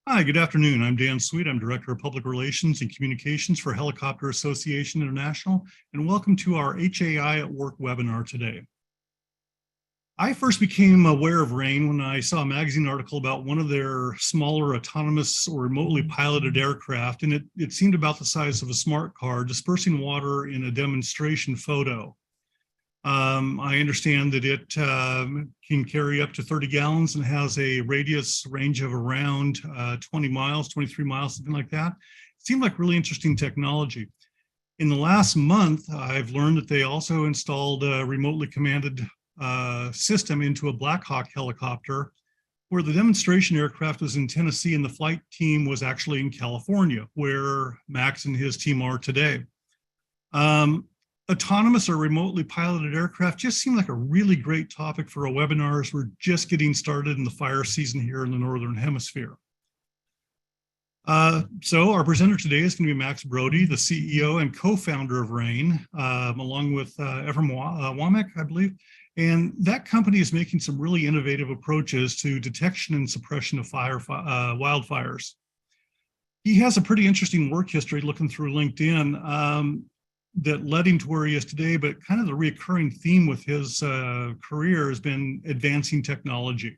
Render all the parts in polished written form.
Hi, good afternoon. I'm Dan Sweet. I'm Director of Public Relations and Communications for Helicopter Association International, and welcome to our HAI at Work webinar today. I first became aware of RAIN when I saw a magazine article about one of their smaller autonomous or remotely piloted aircraft, and it seemed about the size of a smart car dispersing water in a demonstration photo. I understand that it can carry up to 30 gallons and has a radius range of around 20 miles, 23 miles, something like that. It seemed like really interesting technology. In the last month, I've learned that they also installed a remotely commanded system into a Black Hawk helicopter, where the demonstration aircraft was in Tennessee and the flight team was actually in California, where Max and his team are today. Autonomous or remotely piloted aircraft just seemed like a really great topic for a webinar as we're just getting started in the fire season here in the Northern Hemisphere. So our presenter today is going to be Max Brodie, the CEO and co-founder of RAIN, along with Ephraim Wamek, I believe. And that company is making some really innovative approaches to detection and suppression of wildfires. He has a pretty interesting work history looking through LinkedIn. That led him to where he is today, but kind of the recurring theme with his career has been advancing technology.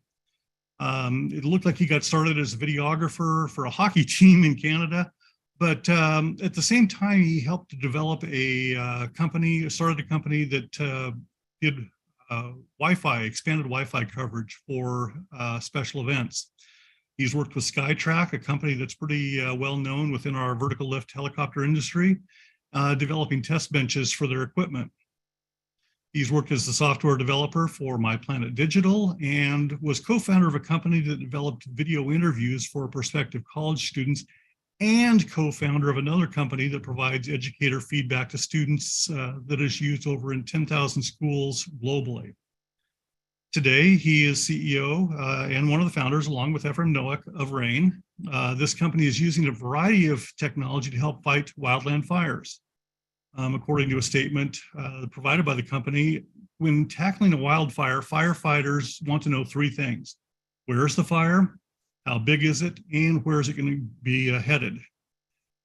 It looked like he got started as a videographer for a hockey team in Canada, but at the same time, he helped to develop started a company that did Wi-Fi, expanded Wi-Fi coverage for special events. He's worked with Skytrack, a company that's pretty well known within our vertical lift helicopter industry, developing test benches for their equipment. He's worked as the software developer for My Planet Digital and was co-founder of a company that developed video interviews for prospective college students and co-founder of another company that provides educator feedback to students that is used over in 10,000 schools globally. Today, he is CEO and one of the founders, along with Ephraim Noack, of RAIN. This company is using a variety of technology to help fight wildland fires. According to a statement provided by the company, when tackling a wildfire, firefighters want to know three things. Where is the fire? How big is it? And where is it going to be headed?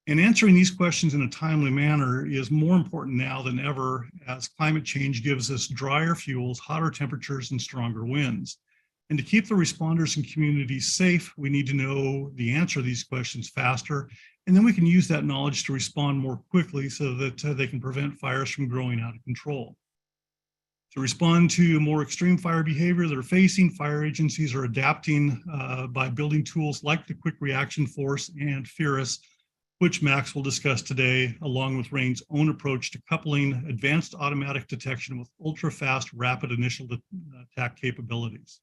And answering these questions in a timely manner is more important now than ever, as climate change gives us drier fuels, hotter temperatures, and stronger winds. And to keep the responders and communities safe, we need to know the answer to these questions faster, and then we can use that knowledge to respond more quickly so that they can prevent fires from growing out of control. To respond to more extreme fire behavior that are facing, fire agencies are adapting by building tools like the Quick Reaction Force and FIRUS, which Max will discuss today, along with RAIN's own approach to coupling advanced automatic detection with ultra-fast, rapid initial attack capabilities.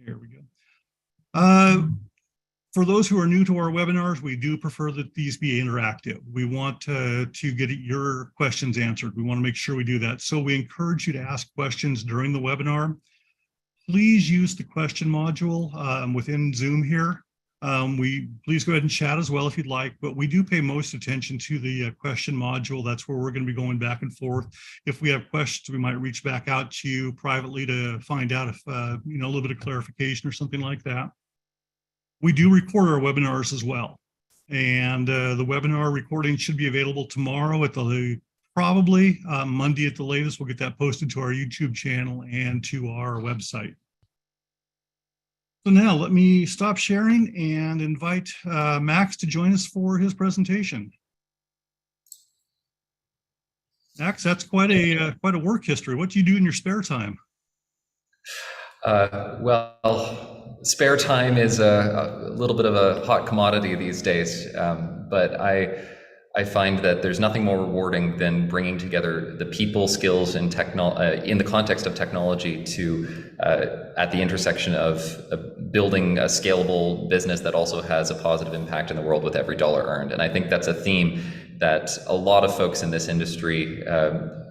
There we go. For those who are new to our webinars, we do prefer that these be interactive. We want to get your questions answered. We want to make sure we do that. So we encourage you to ask questions during the webinar. Please use the question module within Zoom here. Please go ahead and chat as well if you'd like, but we do pay most attention to the question module. That's where we're going to be going back and forth. If we have questions, we might reach back out to you privately to find out if, a little bit of clarification or something like that. We do record our webinars as well. And the webinar recording should be available tomorrow at probably Monday at the latest. We'll get that posted to our YouTube channel and to our website. So now let me stop sharing and invite Max to join us for his presentation. Max, that's quite a work history. What do you do in your spare time? Well, spare time is a little bit of a hot commodity these days, but I find that there's nothing more rewarding than bringing together the people, skills, and in the context of technology to at the intersection of building a scalable business that also has a positive impact in the world with every dollar earned. And I think that's a theme that a lot of folks in this industry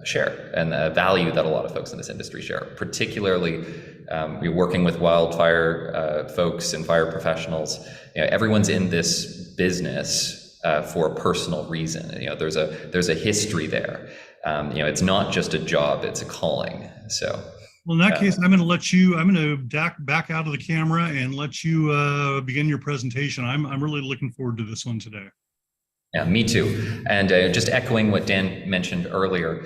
share, and a value that a lot of folks in this industry share, particularly we're working with wildfire folks and fire professionals. Everyone's in this business for a personal reason. There's a history there. It's not just a job, it's a calling. So Well, in that case, I'm going to back out of the camera and let you begin your presentation. I'm really looking forward to this one today. Yeah, me too. And just echoing what Dan mentioned earlier,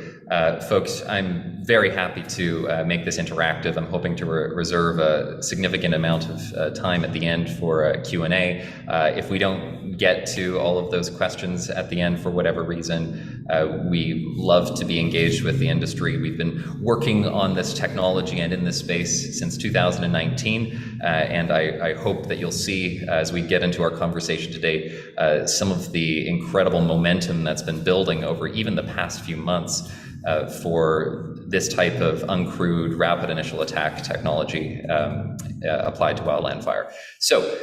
folks, I'm very happy to make this interactive. I'm hoping to reserve a significant amount of time at the end for Q&A. If we don't get to all of those questions at the end for whatever reason, we love to be engaged with the industry. We've been working on this technology and in this space since 2019, and I hope that you'll see as we get into our conversation today some of the incredible momentum that's been building over even the past few months for this type of uncrewed rapid initial attack technology applied to wildland fire. So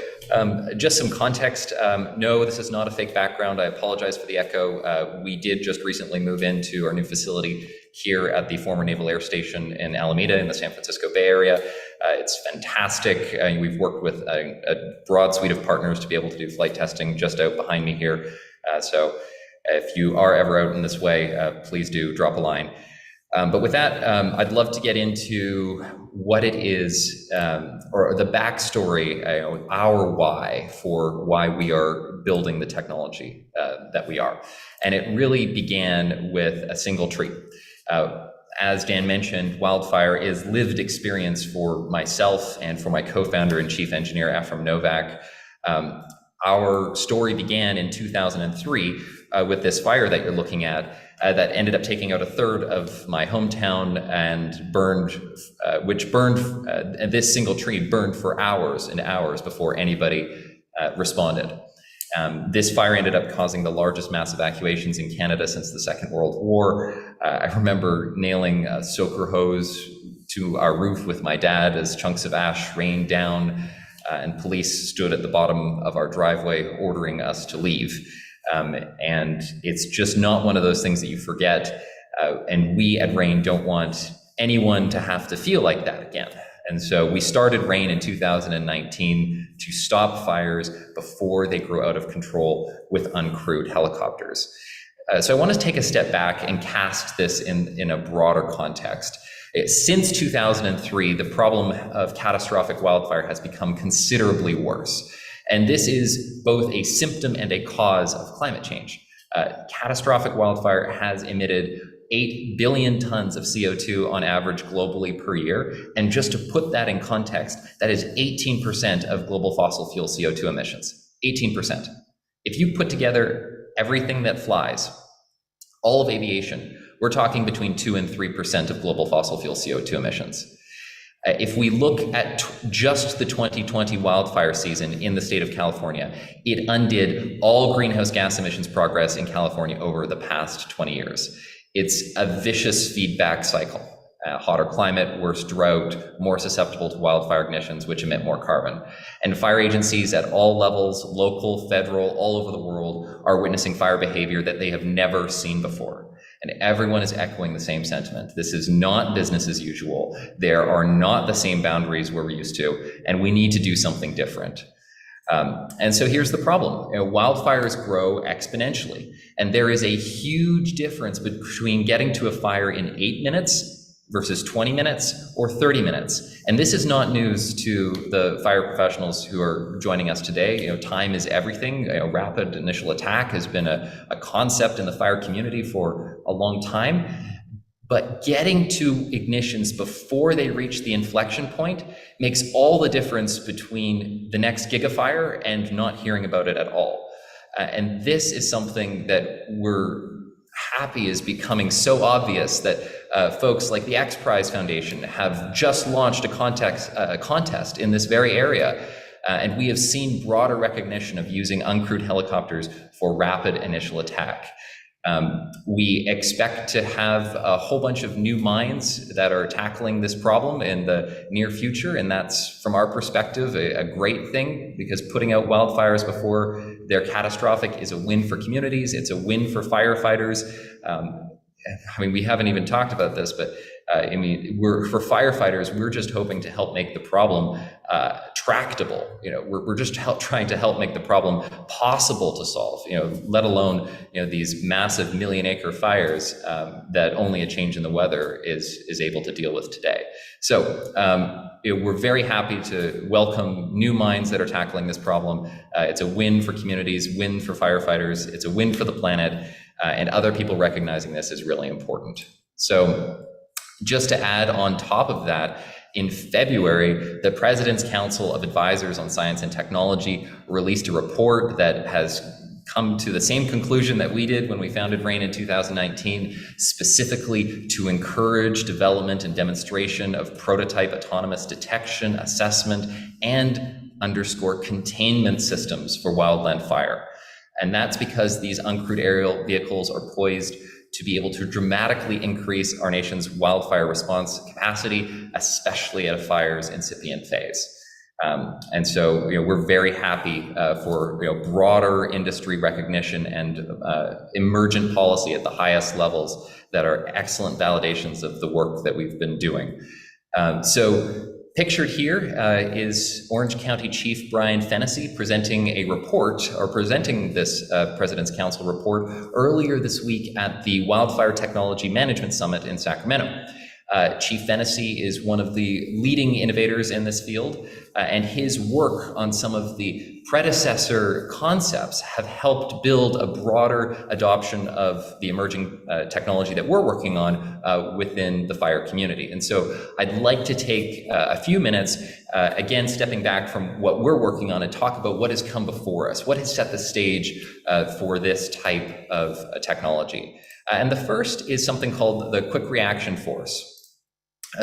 just some context. No, this is not a fake background. I apologize for the echo. We did just recently move into our new facility here at the former Naval Air Station in Alameda in the San Francisco Bay Area. It's fantastic. We've worked with a broad suite of partners to be able to do flight testing just out behind me here. So if you are ever out in this way, please do drop a line. But with that, I'd love to get into what it is, or the backstory, our why for why we are building the technology that we are. And it really began with a single tree. As Dan mentioned, wildfire is lived experience for myself and for my co-founder and chief engineer, Ephraim Novak. Our story began in 2003 with this fire that you're looking at that ended up taking out a third of my hometown and burned, and this single tree burned for hours and hours before anybody responded. This fire ended up causing the largest mass evacuations in Canada since the Second World War. I remember nailing a soaker hose to our roof with my dad as chunks of ash rained down, and police stood at the bottom of our driveway ordering us to leave. And it's just not one of those things that you forget. And we at RAIN don't want anyone to have to feel like that again. And so we started RAIN in 2019 to stop fires before they grow out of control with uncrewed helicopters. So I want to take a step back and cast this in a broader context. Since 2003, the problem of catastrophic wildfire has become considerably worse. And this is both a symptom and a cause of climate change. Catastrophic wildfire has emitted 8 billion tons of CO2 on average globally per year. And just to put that in context, that is 18% of global fossil fuel CO2 emissions, 18%. If you put together everything that flies, all of aviation, we're talking between 2 and 3% of global fossil fuel CO2 emissions. If we look at just the 2020 wildfire season in the state of California, it undid all greenhouse gas emissions progress in California over the past 20 years. It's a vicious feedback cycle. Hotter climate, worse drought, more susceptible to wildfire ignitions, which emit more carbon. And fire agencies at all levels, local, federal, all over the world, are witnessing fire behavior that they have never seen before. And everyone is echoing the same sentiment. This is not business as usual. There are not the same boundaries we're used to, and we need to do something different. And so here's the problem. Wildfires grow exponentially, and there is a huge difference between getting to a fire in 8 minutes versus 20 minutes or 30 minutes. And this is not news to the fire professionals who are joining us today. Time is everything. Rapid initial attack has been a concept in the fire community for a long time. But getting to ignitions before they reach the inflection point makes all the difference between the next gigafire and not hearing about it at all. And this is something that we're happy is becoming so obvious that folks like the X Prize Foundation have just launched a contest in this very area. And we have seen broader recognition of using uncrewed helicopters for rapid initial attack. We expect to have a whole bunch of new minds that are tackling this problem in the near future, and that's, from our perspective, a great thing, because putting out wildfires before they're catastrophic is a win for communities, it's a win for firefighters. I mean, we haven't even talked about this, but I mean, for firefighters, we're just hoping to help make the problem tractable. We're just trying to help make the problem possible to solve. Let alone these massive 1 million acre fires that only a change in the weather is able to deal with today. So we're very happy to welcome new minds that are tackling this problem. It's a win for communities, win for firefighters. It's a win for the planet. And other people recognizing this is really important. So just to add on top of that, in February, the President's Council of Advisors on Science and Technology released a report that has come to the same conclusion that we did when we founded RAIN in 2019, specifically to encourage development and demonstration of prototype autonomous detection, assessment, and underscore containment systems for wildland fire. And that's because these uncrewed aerial vehicles are poised to be able to dramatically increase our nation's wildfire response capacity, especially at a fire's incipient phase. And so we're very happy for broader industry recognition and emergent policy at the highest levels that are excellent validations of the work that we've been doing. So pictured here is Orange County Chief Brian Fennessy presenting this President's Council report earlier this week at the Wildfire Technology Management Summit in Sacramento. Chief Fennessy is one of the leading innovators in this field, and his work on some of the predecessor concepts have helped build a broader adoption of the emerging technology that we're working on within the fire community. And so I'd like to take a few minutes, again, stepping back from what we're working on and talk about what has come before us, what has set the stage for this type of technology. And the first is something called the Quick Reaction Force.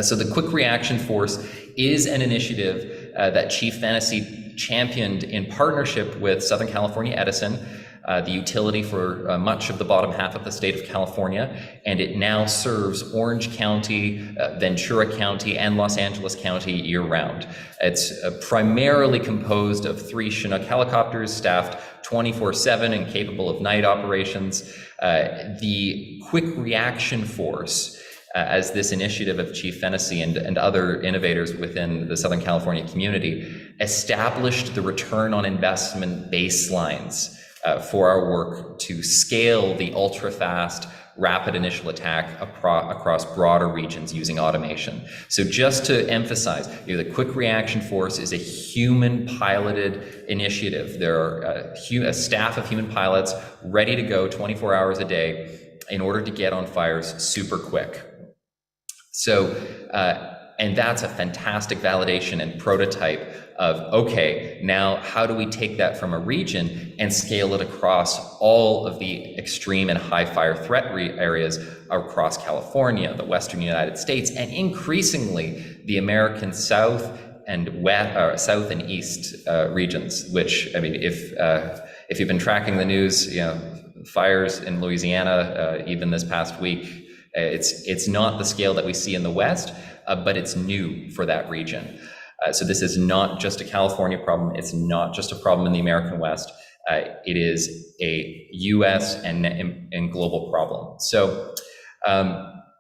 So the Quick Reaction Force is an initiative that Chief Fennessy championed in partnership with Southern California Edison, the utility for much of the bottom half of the state of California, and it now serves Orange County, Ventura County, and Los Angeles County year-round. It's primarily composed of 3 Chinook helicopters staffed 24/7 and capable of night operations. The Quick Reaction Force, as this initiative of Chief Fennessy and other innovators within the Southern California community, established the return on investment baselines for our work to scale the ultra-fast, rapid initial attack across broader regions using automation. So just to emphasize, the Quick Reaction Force is a human-piloted initiative. There are a staff of human pilots ready to go 24 hours a day in order to get on fires super quick. So, and that's a fantastic validation and prototype of, okay, now how do we take that from a region and scale it across all of the extreme and high fire threat areas across California, the Western United States, and increasingly the American South and South and East regions, which, I mean, if you've been tracking the news, fires in Louisiana, even this past week, it's not the scale that we see in the West, but it's new for that region. So this is not just a California problem. It's not just a problem in the American West. It is a US and global problem. So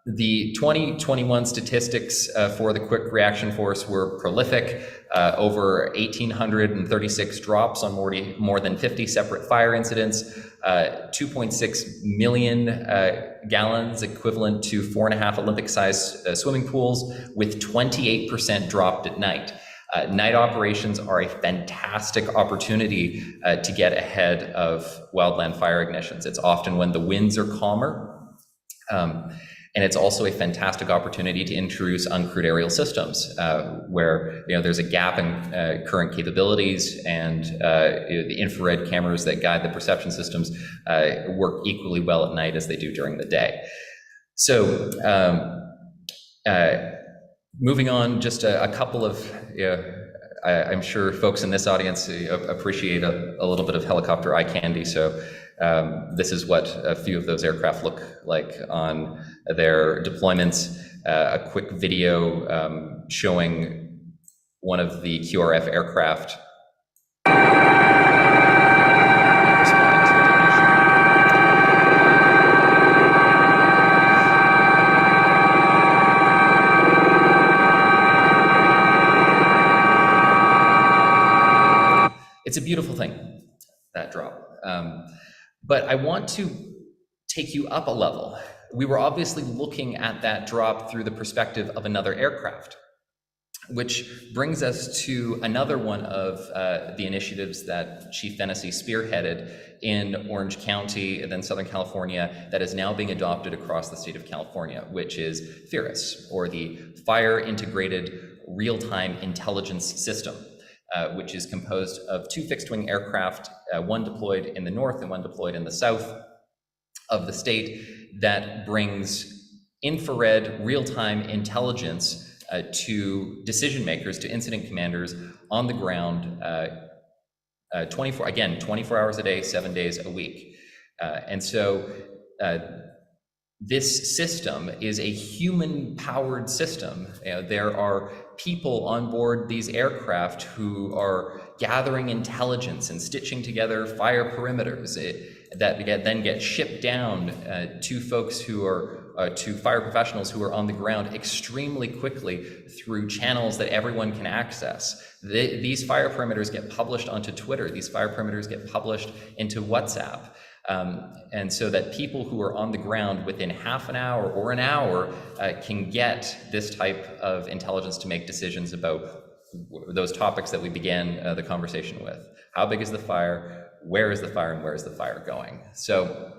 the 2021 statistics for the Quick Reaction Force were prolific. Over 1,836 drops on more than 50 separate fire incidents, 2.6 million gallons, equivalent to 4.5 Olympic-sized swimming pools, with 28% dropped at night. Night operations are a fantastic opportunity to get ahead of wildland fire ignitions. It's often when the winds are calmer. And it's also a fantastic opportunity to introduce uncrewed aerial systems, where there's a gap in current capabilities, and the infrared cameras that guide the perception systems work equally well at night as they do during the day. So moving on, just a couple of, I'm sure folks in this audience appreciate a little bit of helicopter eye candy. So this is what a few of those aircraft look like on their deployments. A quick video showing one of the QRF aircraft responding to It's a beautiful thing, that drop. But I want to take you up a level. We were obviously looking at that drop through the perspective of another aircraft, which brings us to another one of the initiatives that Chief Fennessy spearheaded in Orange County and then Southern California that is now being adopted across the state of California, which is FIRIS, or the Fire Integrated Real-Time Intelligence System, which is composed of 2 fixed-wing aircraft, one deployed in the north and one deployed in the south of the state, that brings infrared real-time intelligence to decision makers, to incident commanders on the ground, 24 hours a day, 7 days a week. And so this system is a human-powered system. There are people on board these aircraft who are gathering intelligence and stitching together fire perimeters that then get shipped down to folks who are to fire professionals who are on the ground extremely quickly through channels that everyone can access. These fire perimeters get published onto Twitter. These fire perimeters get published into WhatsApp. And so that people who are on the ground within half an hour or an hour can get this type of intelligence to make decisions about those topics that we began the conversation with. How big is the fire? Where is the fire, and where is the fire going? So,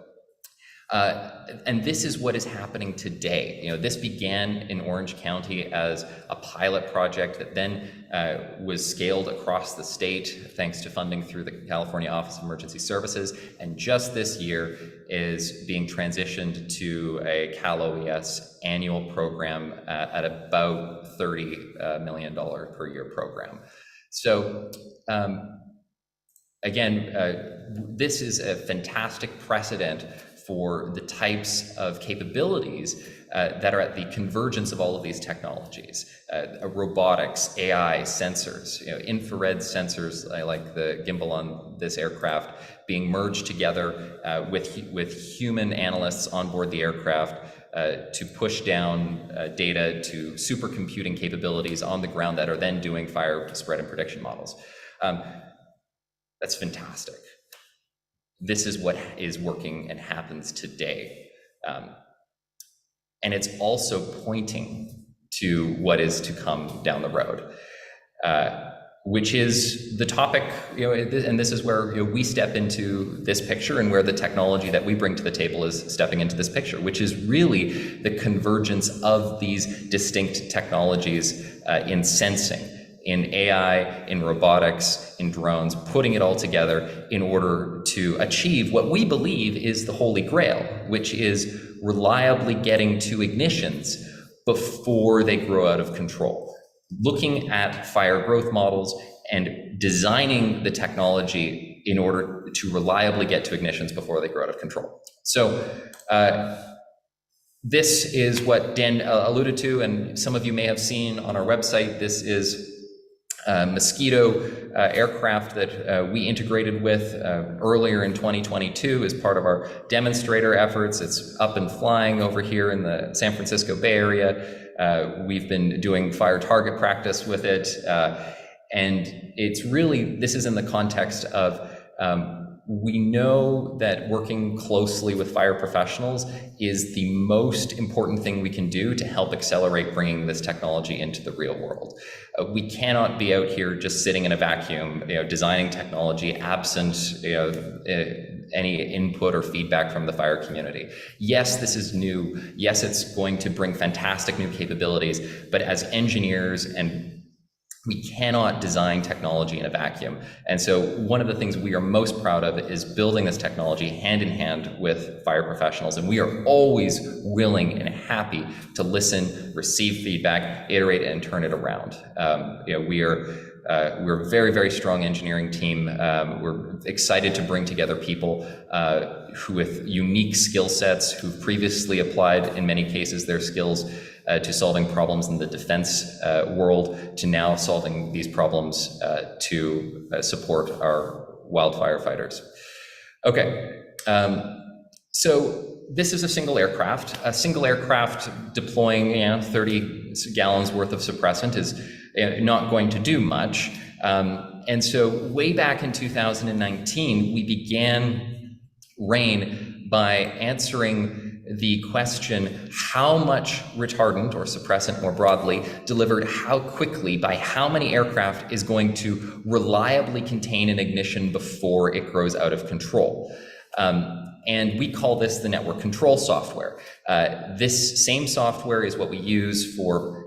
and this is what is happening today. This began in Orange County as a pilot project that then was scaled across the state thanks to funding through the California Office of Emergency Services, and just this year is being transitioned to a Cal OES annual program at about $30 million per year program. So, again, this is a fantastic precedent for the types of capabilities that are at the convergence of all of these technologies. Robotics, AI, sensors, infrared sensors like the gimbal on this aircraft being merged together with human analysts on board the aircraft to push down data to supercomputing capabilities on the ground that are then doing fire spread and prediction models. That's fantastic. This is what is working and happens today. And it's also pointing to what is to come down the road, which is the topic, and this is where we step into this picture, and where the technology that we bring to the table is stepping into this picture, which is really the convergence of these distinct technologies in sensing, in AI, in robotics, in drones, putting it all together in order to achieve what we believe is the holy grail, which is reliably getting to ignitions before they grow out of control. Looking at fire growth models and designing the technology in order to reliably get to ignitions before they grow out of control. So this is what Dan alluded to, and some of you may have seen on our website. This is Mosquito aircraft that we integrated with earlier in 2022 as part of our demonstrator efforts. It's up and flying over here in the San Francisco Bay Area. We've been doing fire target practice with it. And it's really, this is in the context of we know that working closely with fire professionals is the most important thing we can do to help accelerate bringing this technology into the real world. We cannot be out here just sitting in a vacuum, designing technology absent, any input or feedback from the fire community. Yes, this is new. Yes, it's going to bring fantastic new capabilities, but as engineers, and we cannot design technology in a vacuum. And so one of the things we are most proud of is building this technology hand in hand with fire professionals. And we are always willing and happy to listen, receive feedback, iterate, and turn it around. We're a very, very strong engineering team. We're excited to bring together people who with unique skill sets, who've previously applied, in many cases, their skills to solving problems in the defense world, to now solving these problems to support our wildfire fighters. Okay, so this is a single aircraft. A single aircraft deploying 30 gallons worth of suppressant is not going to do much. And so way back in 2019, we began RAIN by answering the question, how much retardant or suppressant more broadly delivered how quickly by how many aircraft is going to reliably contain an ignition before it grows out of control. And we call this the network control software. This same software is what we use for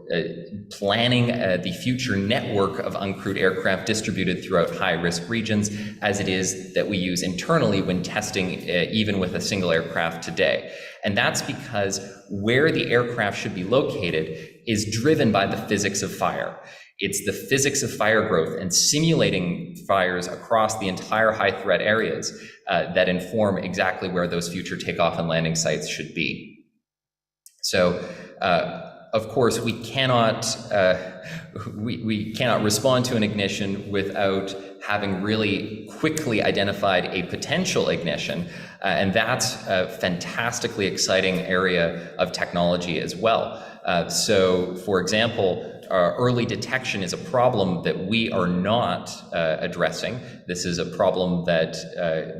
planning the future network of uncrewed aircraft distributed throughout high-risk regions, as it is that we use internally when testing even with a single aircraft today. And that's because where the aircraft should be located is driven by the physics of fire. It's the physics of fire growth and simulating fires across the entire high threat areas that inform exactly where those future takeoff and landing sites should be. So, of course, we cannot respond to an ignition without having really quickly identified a potential ignition, and that's a fantastically exciting area of technology as well. So, for example, early detection is a problem that we are not addressing. This is a problem that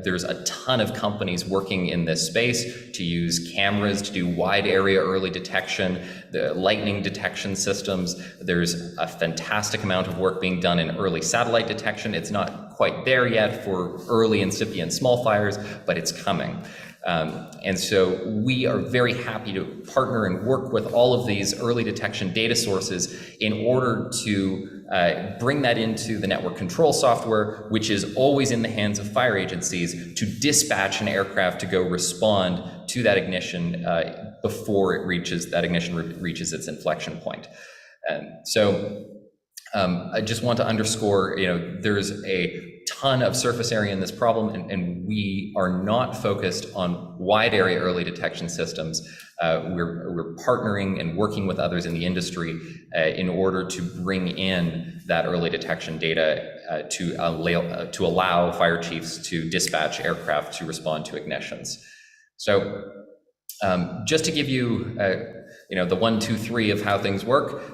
there's a ton of companies working in this space to use cameras to do wide area early detection, the lightning detection systems. There's a fantastic amount of work being done in early satellite detection. It's not quite there yet for early incipient small fires, but it's coming. And so we are very happy to partner and work with all of these early detection data sources in order to bring that into the network control software, which is always in the hands of fire agencies to dispatch an aircraft to go respond to that ignition before it reaches, that ignition reaches its inflection point. I just want to underscore, there's a ton of surface area in this problem, and we are not focused on wide area early detection systems. We're partnering and working with others in the industry in order to bring in that early detection data to allow fire chiefs to dispatch aircraft to respond to ignitions. So just to give you the 1, 2, 3 of how things work.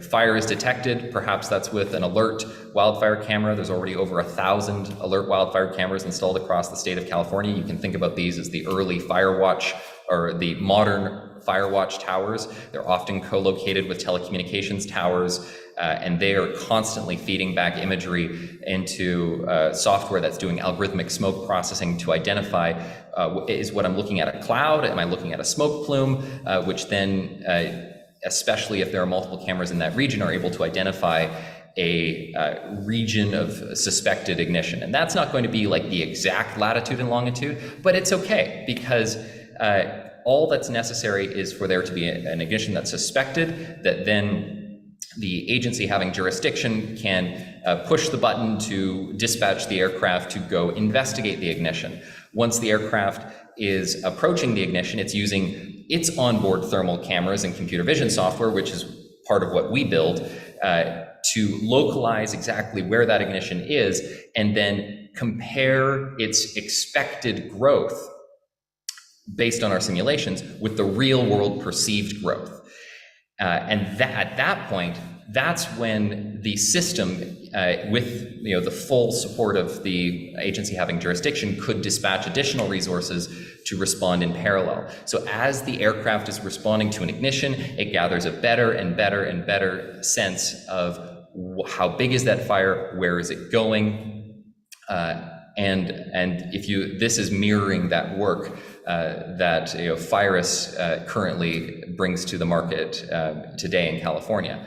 Fire is detected, perhaps that's with an alert wildfire camera. There's already over 1,000 alert wildfire cameras installed across the state of California. You can think about these as the early fire watch or the modern fire watch towers. They're often co-located with telecommunications towers, and they are constantly feeding back imagery into software that's doing algorithmic smoke processing to identify is what I'm looking at a cloud? Am I looking at a smoke plume? Which then, especially if there are multiple cameras in that region, are able to identify a region of suspected ignition. And that's not going to be like the exact latitude and longitude, but it's okay because all that's necessary is for there to be an ignition that's suspected, that then the agency having jurisdiction can push the button to dispatch the aircraft to go investigate the ignition. Once the aircraft is approaching the ignition, it's using its onboard thermal cameras and computer vision software, which is part of what we build, to localize exactly where that ignition is and then compare its expected growth based on our simulations with the real world perceived growth. And at that point, that's when the system, with the full support of the agency having jurisdiction, could dispatch additional resources to respond in parallel. So as the aircraft is responding to an ignition, it gathers a better and better and better sense of how big is that fire, where is it going, and if this is mirroring that work that FIRUS currently brings to the market today in California.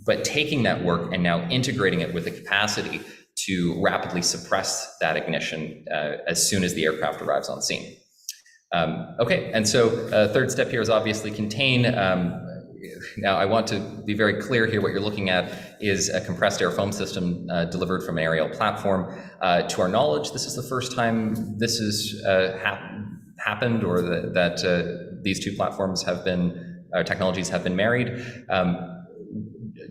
But taking that work and now integrating it with the capacity to rapidly suppress that ignition as soon as the aircraft arrives on scene. Okay, and so third step here is obviously contain. Now I want to be very clear here, what you're looking at is a compressed air foam system delivered from an aerial platform. To our knowledge, this is the first time this has happened, or that these two platforms have been, technologies have been married.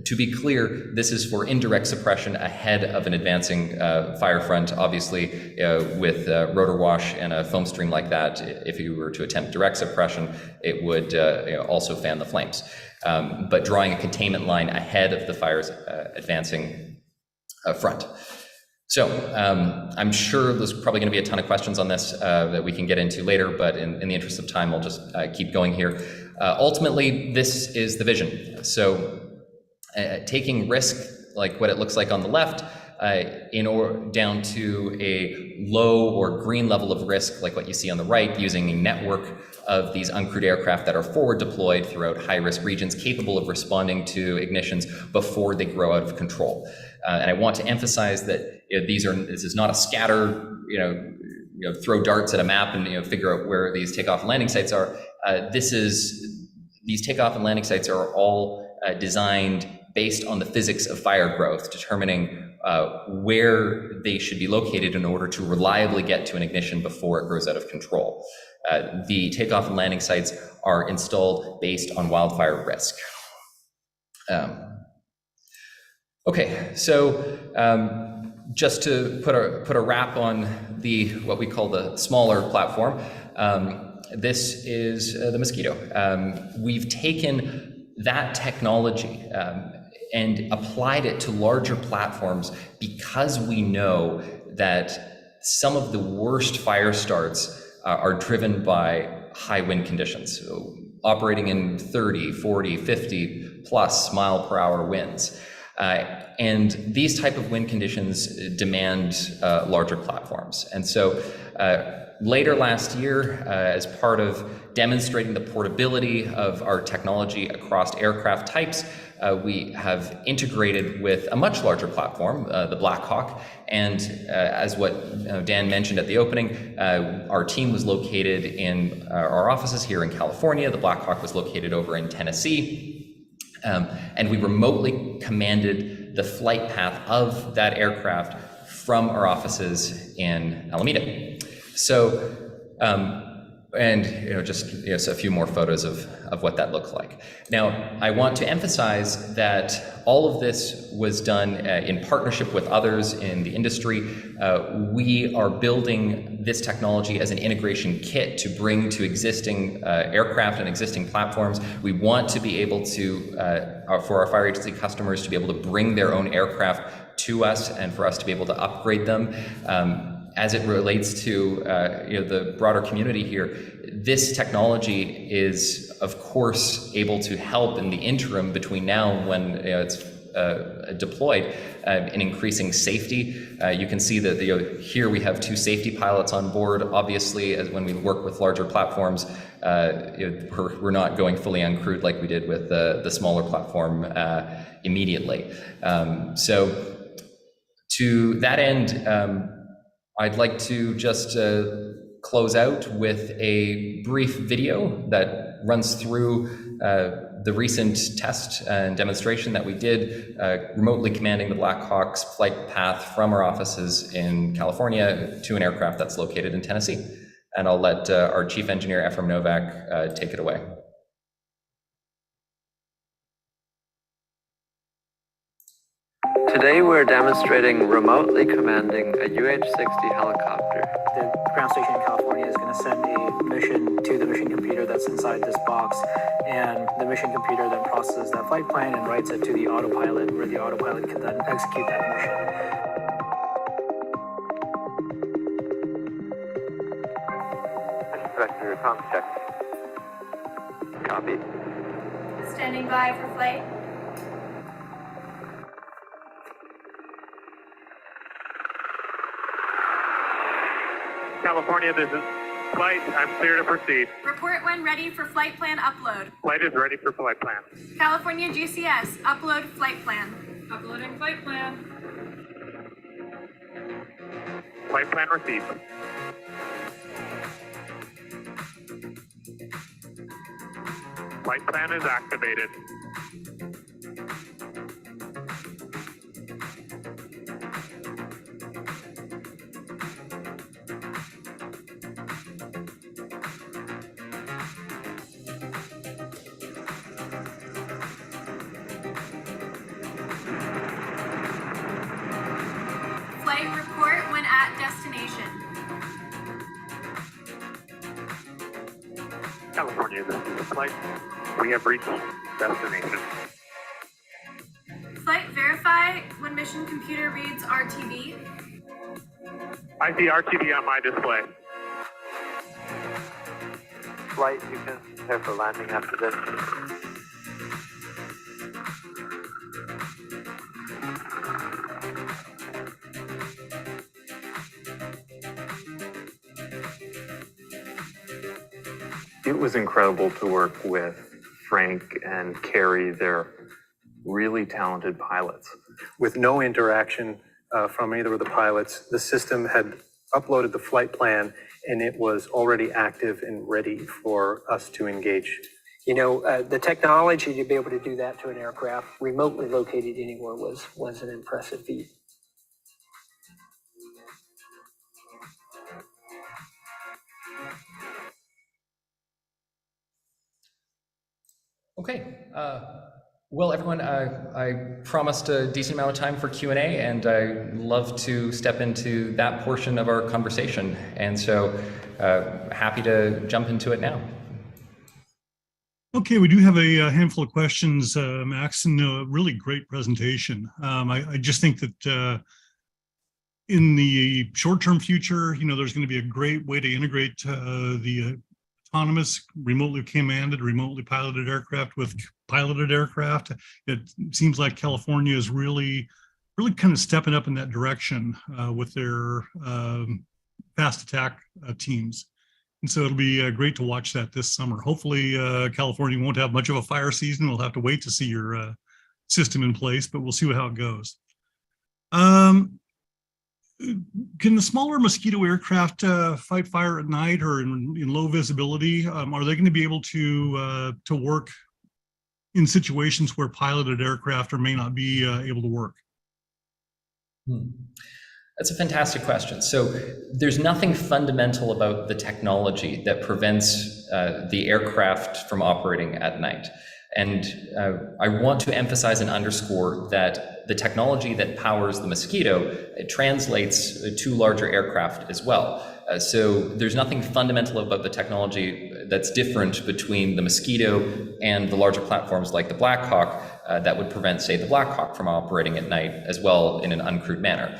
To be clear, this is for indirect suppression ahead of an advancing fire front. Obviously, with rotor wash and a foam stream like that, if you were to attempt direct suppression, it would also fan the flames. But drawing a containment line ahead of the fire's advancing front. So I'm sure there's probably going to be a ton of questions on this that we can get into later, but in the interest of time, I'll just keep going here. Ultimately, this is the vision. So taking risk, like what it looks like on the left, down to a low or green level of risk, like what you see on the right, using a network of these uncrewed aircraft that are forward deployed throughout high-risk regions, capable of responding to ignitions before they grow out of control. And I want to emphasize that this is not a scatter, throw darts at a map and figure out where these takeoff and landing sites are. These takeoff and landing sites are all designed based on the physics of fire growth, determining where they should be located in order to reliably get to an ignition before it grows out of control. The takeoff and landing sites are installed based on wildfire risk. Okay, so just to put a wrap on what we call the smaller platform, this is the Mosquito. We've taken that technology and applied it to larger platforms because we know that some of the worst fire starts are driven by high wind conditions, so operating in 30, 40, 50 plus mile per hour winds. And these type of wind conditions demand larger platforms. And so later last year, as part of demonstrating the portability of our technology across aircraft types, we have integrated with a much larger platform, the Black Hawk. And as what Dan mentioned at the opening, our team was located in our offices here in California. The Black Hawk was located over in Tennessee. And we remotely commanded the flight path of that aircraft from our offices in Alameda. So, just a few more photos of what that looked like. Now, I want to emphasize that all of this was done in partnership with others in the industry. We are building this technology as an integration kit to bring to existing aircraft and existing platforms. We want to be able to, for our fire agency customers, to be able to bring their own aircraft to us and for us to be able to upgrade them. As it relates to the broader community here, this technology is, of course, able to help in the interim between now and when it's deployed in increasing safety. You can see that here we have 2 safety pilots on board. Obviously, when we work with larger platforms, we're not going fully uncrewed like we did with the smaller platform immediately. So to that end, I'd like to just close out with a brief video that runs through the recent test and demonstration that we did, remotely commanding the Black Hawk's flight path from our offices in California to an aircraft that's located in Tennessee. And I'll let our Chief Engineer, Ephraim Novak, take it away. Today we're demonstrating remotely commanding a UH-60 helicopter. The ground station in California is going to send a mission to the mission computer that's inside this box, and the mission computer then processes that flight plan and writes it to the autopilot, where the autopilot can then execute that mission. Vector comms check. Copy. Standing by for flight. California, this is flight. I'm clear to proceed. Report when ready for flight plan upload. Flight is ready for flight plan. California GCS, upload flight plan. Uploading flight plan. Flight plan received. Flight plan is activated. Flight report when at destination. California, this is the flight. We have reached destination. Flight, verify when mission computer reads RTV. I see RTV on my display. Flight, you can prepare for landing after this. It was incredible to work with Frank and Carrie. They're really talented pilots. With no interaction from either of the pilots, the system had uploaded the flight plan and it was already active and ready for us to engage. You know, the technology to be able to do that to an aircraft remotely located anywhere was an impressive feat. Okay. Well, everyone, I promised a decent amount of time for Q&A, and I love to step into that portion of our conversation. And so happy to jump into it now. Okay, we do have a handful of questions, Max, and a really great presentation. I just think that in the short-term future, you know, there's going to be a great way to integrate the autonomous, remotely commanded, remotely piloted aircraft with piloted aircraft. It seems like California is really kind of stepping up in that direction with their fast attack teams. And so it'll be great to watch that this summer. Hopefully California won't have much of a fire season. We'll have to wait to see your system in place, but we'll see how it goes. Can the smaller Mosquito aircraft fight fire at night or in low visibility? Are they going to be able to work in situations where piloted aircraft may not be able to work? That's a fantastic question. So there's nothing fundamental about the technology that prevents the aircraft from operating at night. And I want to emphasize and underscore that the technology that powers the Mosquito, it translates to larger aircraft as well. So there's nothing fundamental about the technology that's different between the Mosquito and the larger platforms like the Black Hawk that would prevent, say, the Black Hawk from operating at night as well in an uncrewed manner.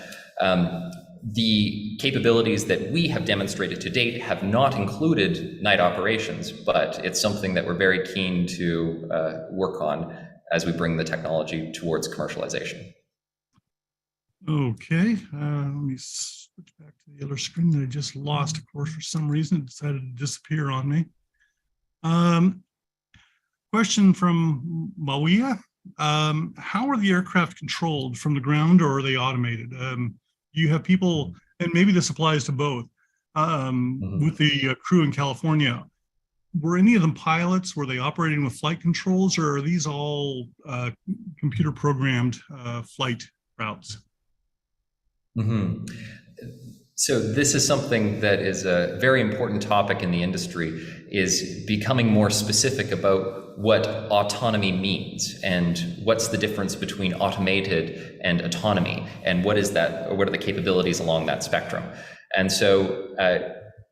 The capabilities that we have demonstrated to date have not included night operations, but it's something that we're very keen to work on as we bring the technology towards commercialization. Okay, let me switch back to the other screen that I just lost, of course, for some reason. It decided to disappear on me. Question from Mawia. How are the aircraft controlled from the ground, or are they automated? You have people, and maybe this applies to both, with the crew in California. Were any of them pilots? Were they operating with flight controls, or are these all computer programmed flight routes? So this is something that is a very important topic in the industry, is becoming more specific about what autonomy means and what's the difference between automated and autonomy, and what is that, or what are the capabilities along that spectrum. And so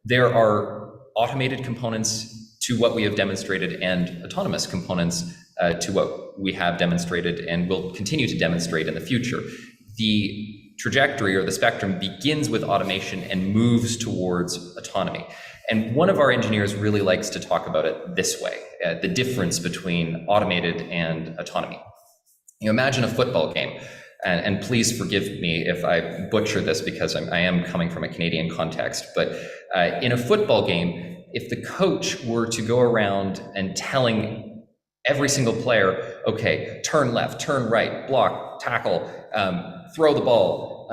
there are automated components to what we have demonstrated and autonomous components to what we have demonstrated and will continue to demonstrate in the future. The trajectory or the spectrum begins with automation and moves towards autonomy. And one of our engineers really likes to talk about it this way, the difference between automated and autonomy. You imagine a football game, and please forgive me if I butcher this because I am coming from a Canadian context, but in a football game, if the coach were to go around and telling every single player, okay, turn left, turn right, block, tackle, throw the ball,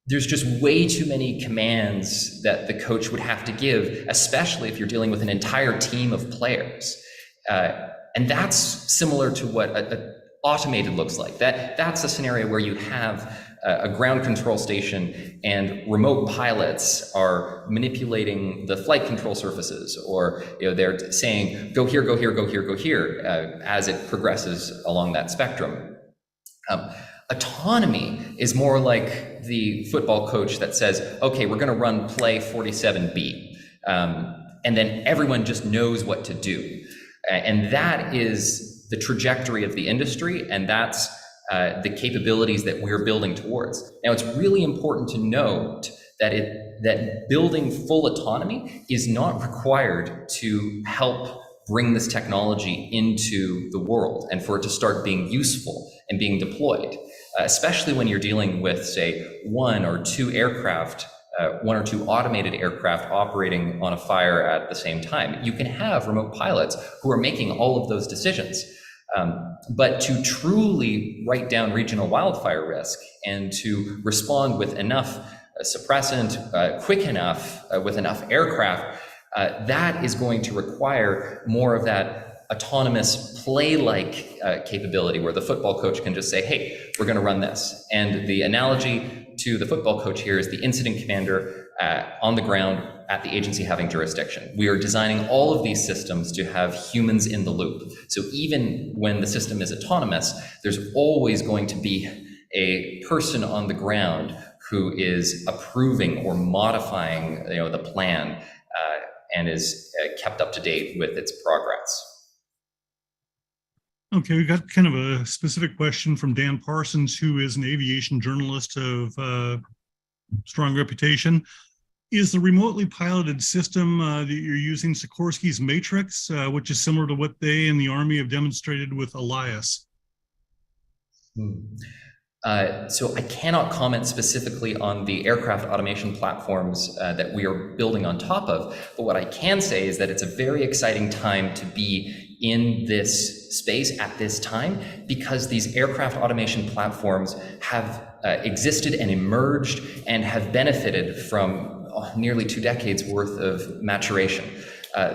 there's just way too many commands that the coach would have to give, especially if you're dealing with an entire team of players. And that's similar to what automated looks like. That's a scenario where you have a ground control station and remote pilots are manipulating the flight control surfaces, or they're saying, go here, go here, go here, go here, as it progresses along that spectrum. Autonomy is more like the football coach that says, okay, we're going to run play 47B. And then everyone just knows what to do. And that is the trajectory of the industry. And that's the capabilities that we're building towards. Now, it's really important to note that building full autonomy is not required to help bring this technology into the world and for it to start being useful and being deployed, especially when you're dealing with, say, one or two automated aircraft operating on a fire at the same time. You can have remote pilots who are making all of those decisions. But to truly write down regional wildfire risk and to respond with enough suppressant, quick enough, with enough aircraft, that is going to require more of that autonomous play-like capability where the football coach can just say, hey, we're going to run this. And the analogy to the football coach here is the incident commander on the ground at the agency having jurisdiction. We are designing all of these systems to have humans in the loop. So even when the system is autonomous, there's always going to be a person on the ground who is approving or modifying, the plan and is kept up to date with its progress. Okay, we got kind of a specific question from Dan Parsons, who is an aviation journalist of strong reputation. Is the remotely piloted system that you're using Sikorsky's Matrix, which is similar to what they and the Army have demonstrated with Elias? So I cannot comment specifically on the aircraft automation platforms that we are building on top of, but what I can say is that it's a very exciting time to be in this space at this time, because these aircraft automation platforms have existed and emerged and have benefited from nearly 2 decades worth of maturation.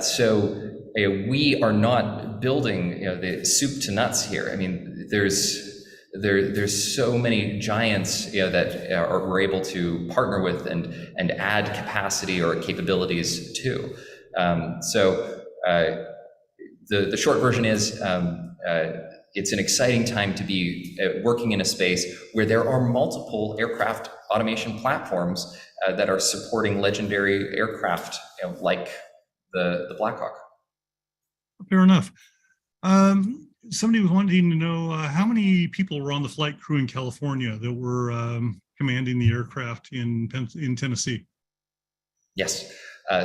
So we are not building the soup to nuts here. I mean, there's so many giants that we're able to partner with and add capacity or capabilities to. So the short version is it's an exciting time to be working in a space where there are multiple aircraft automation platforms that are supporting legendary aircraft like the Blackhawk. Fair enough. Somebody was wanting to know how many people were on the flight crew in California that were commanding the aircraft in Tennessee? Yes.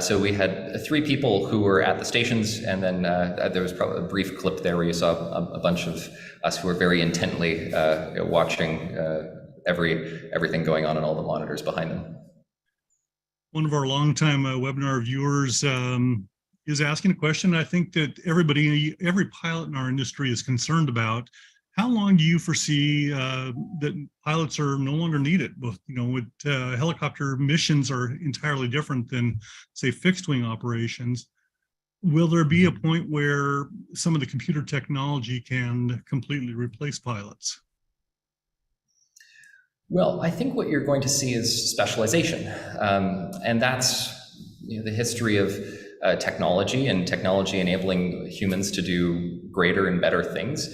So we had 3 people who were at the stations, and then there was probably a brief clip there where you saw a bunch of us who were very intently watching everything going on and all the monitors behind them. One of our longtime webinar viewers is asking a question I think that every pilot in our industry is concerned about. How long do you foresee that pilots are no longer needed? With helicopter missions are entirely different than, say, fixed wing operations. Will there be a point where some of the computer technology can completely replace pilots? Well, I think what you're going to see is specialization, and that's the history of technology and technology enabling humans to do greater and better things.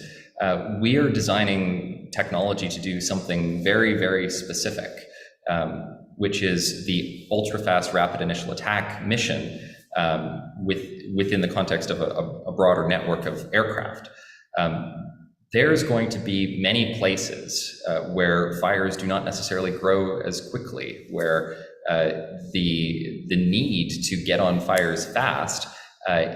We are designing technology to do something very, very specific, which is the ultra-fast rapid initial attack mission within the context of a broader network of aircraft. There's going to be many places where fires do not necessarily grow as quickly, where the need to get on fires fast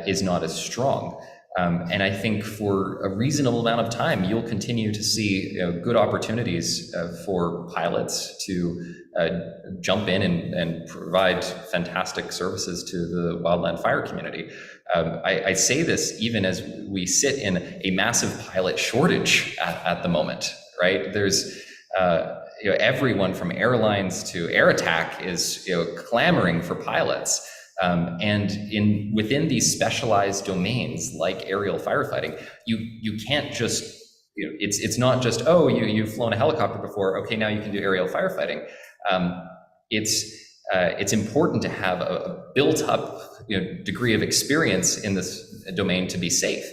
is not as strong. And I think for a reasonable amount of time, you'll continue to see good opportunities for pilots to jump in and provide fantastic services to the wildland fire community. I say this even as we sit in a massive pilot shortage at the moment, right? There's everyone from airlines to air attack is clamoring for pilots. And within these specialized domains like aerial firefighting, you can't just, it's not just, oh, you've flown a helicopter before, okay, now you can do aerial firefighting. It's important to have a built up degree of experience in this domain to be safe.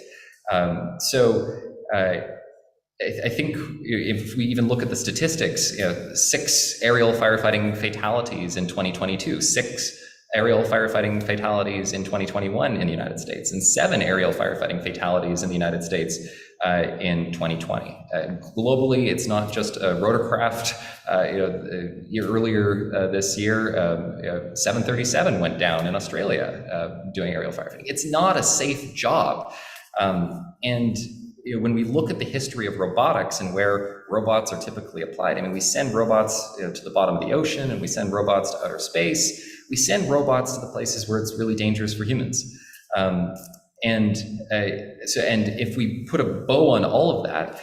So I think if we even look at the statistics, 6 aerial firefighting fatalities in 2022, 6 aerial firefighting fatalities in 2021 in the United States, and 7 aerial firefighting fatalities in the United States in 2020. Globally, it's not just a rotorcraft. A year earlier this year, 737 went down in Australia doing aerial firefighting. It's not a safe job. And when we look at the history of robotics and where robots are typically applied, I mean, we send robots to the bottom of the ocean, and we send robots to outer space. We send robots to the places where it's really dangerous for humans. And if we put a bow on all of that,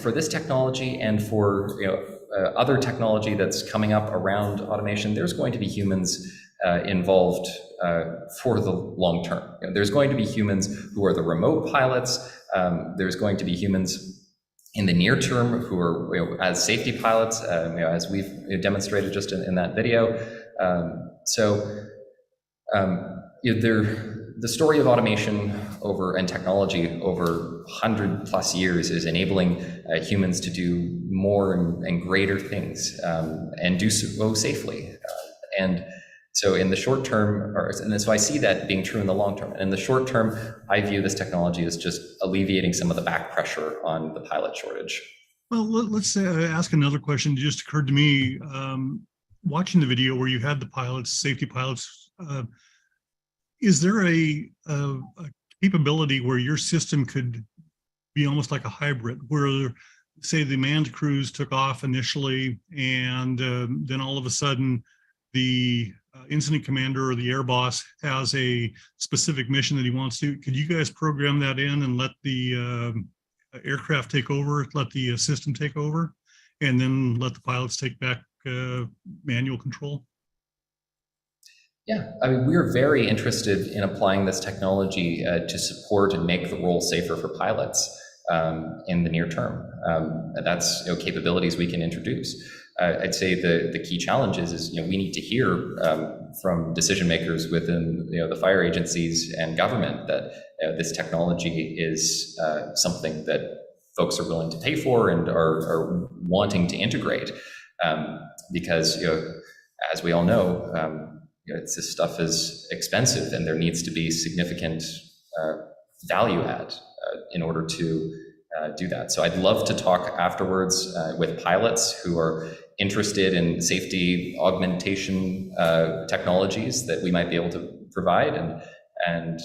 for this technology and for other technology that's coming up around automation, there's going to be humans involved for the long term. There's going to be humans who are the remote pilots. There's going to be humans in the near term who are as safety pilots, as we've demonstrated just in that video. The story of automation and technology over 100+ years is enabling humans to do more and greater things and do so safely. And so in the short term, so I see that being true in the long term. And in the short term, I view this technology as just alleviating some of the back pressure on the pilot shortage. Well, let's ask another question. It just occurred to me, watching the video where you had the pilots, safety pilots, is there a capability where your system could be almost like a hybrid, where, say, the manned crews took off initially, and then all of a sudden the incident commander or the air boss has a specific mission that he wants to? Could you guys program that in and let the aircraft take over, let the system take over, and then let the pilots take back manual control? Yeah, I mean, we're very interested in applying this technology to support and make the role safer for pilots in the near term. That's capabilities we can introduce. I'd say the key challenge is we need to hear from decision makers within the fire agencies and government that this technology is something that folks are willing to pay for and are wanting to integrate, because as we all know, this stuff is expensive, and there needs to be significant value add in order to do that. So I'd love to talk afterwards with pilots who are interested in safety augmentation technologies that we might be able to provide and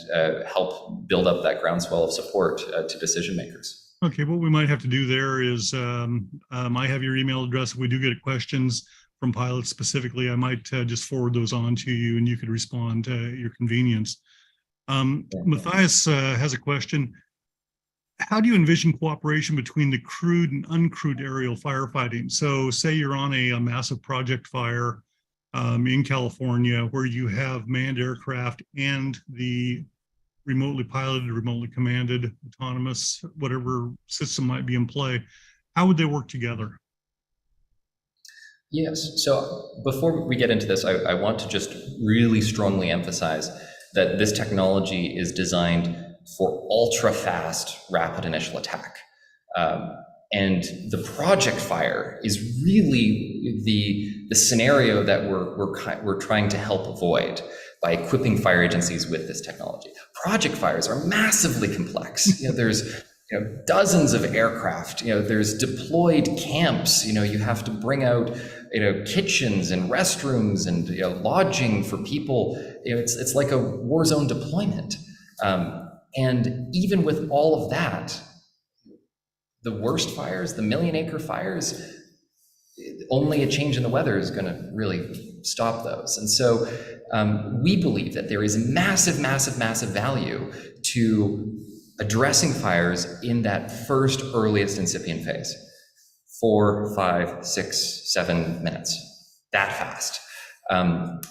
help build up that groundswell of support to decision makers. Okay, what we might have to do there is I have your email address. If we do get questions from pilots specifically, I might just forward those on to you, and you could respond at your convenience. Matthias has a question. How do you envision cooperation between the crewed and uncrewed aerial firefighting? So say you're on a massive project fire in California where you have manned aircraft and the remotely piloted, remotely commanded, autonomous, whatever system might be in play. How would they work together? Yes, so before we get into this, I want to just really strongly emphasize that this technology is designed for ultra-fast, rapid initial attack. And the project fire is really the scenario that we're trying to help avoid by equipping fire agencies with this technology. Project fires are massively complex. There's dozens of aircraft. There's deployed camps. You have to bring out kitchens and restrooms and lodging for people. It's like a war zone deployment. And even with all of that, the worst fires, the million-acre fires, only a change in the weather is going to really stop those. And so we believe that there is massive, massive, massive value to addressing fires in that first earliest incipient phase, 4, 5, 6, 7 minutes, that fast.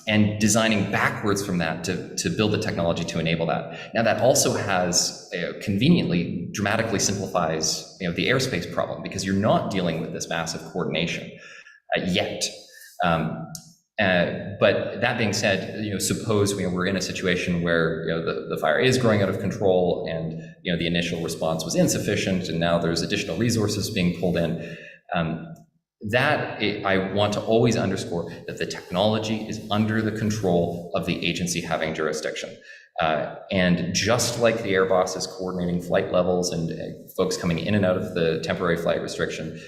And designing backwards from that to build the technology to enable that. Now that also has conveniently dramatically simplifies the airspace problem, because you're not dealing with this massive coordination yet. But that being said, suppose we're in a situation where the fire is growing out of control, and the initial response was insufficient, and now there's additional resources being pulled in. I want to always underscore that the technology is under the control of the agency having jurisdiction. And just like the air boss is coordinating flight levels and folks coming in and out of the temporary flight restriction,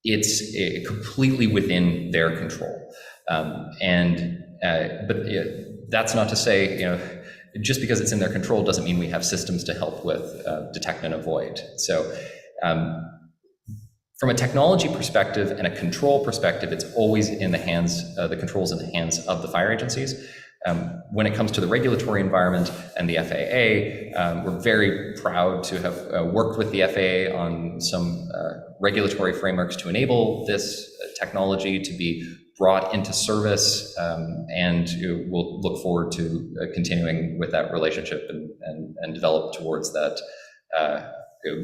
it's completely within their control. But that's not to say, just because it's in their control doesn't mean we have systems to help with detect and avoid. So from a technology perspective and a control perspective, it's always in the hands, the controls in the hands of the fire agencies. When it comes to the regulatory environment and the FAA, we're very proud to have worked with the FAA on some regulatory frameworks to enable this technology to be brought into service, and we'll look forward to continuing with that relationship and develop towards that,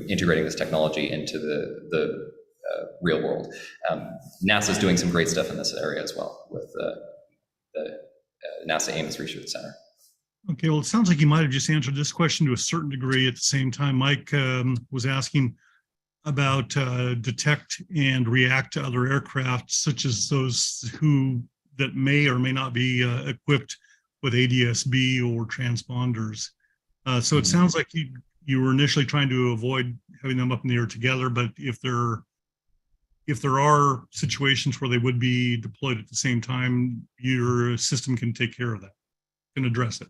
integrating this technology into the real world. NASA's doing some great stuff in this area as well with the NASA Ames Research Center. Okay, well, it sounds like you might have just answered this question to a certain degree. At the same time, Mike was asking about detect and react to other aircraft, such as those that may or may not be equipped with ADS-B or transponders. So it sounds like you were initially trying to avoid having them up in the air together, but if there are situations where they would be deployed at the same time, your system can take care of that, can address it.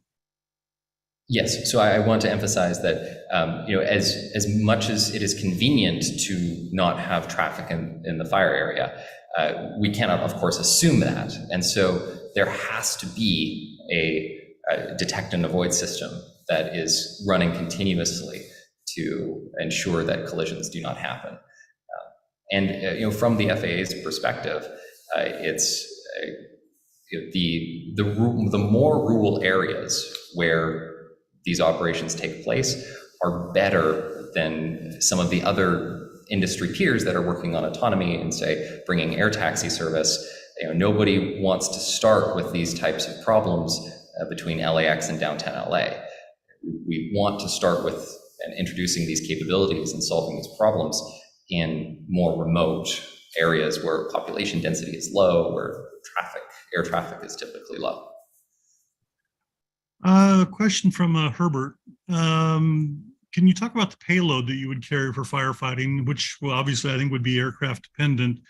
Yes, so I want to emphasize that as much as it is convenient to not have traffic in the fire area, we cannot, of course, assume that, and so there has to be a detect and avoid system that is running continuously to ensure that collisions do not happen. And from the FAA's perspective, it's the more rural areas where these operations take place are better than some of the other industry peers that are working on autonomy and, say, bringing air taxi service. Nobody wants to start with these types of problems between LAX and downtown LA. We want to start with introducing these capabilities and solving these problems in more remote areas where population density is low, where air traffic is typically low. A question from Herbert. Can you talk about the payload that you would carry for firefighting, which, well, obviously I think would be aircraft dependent?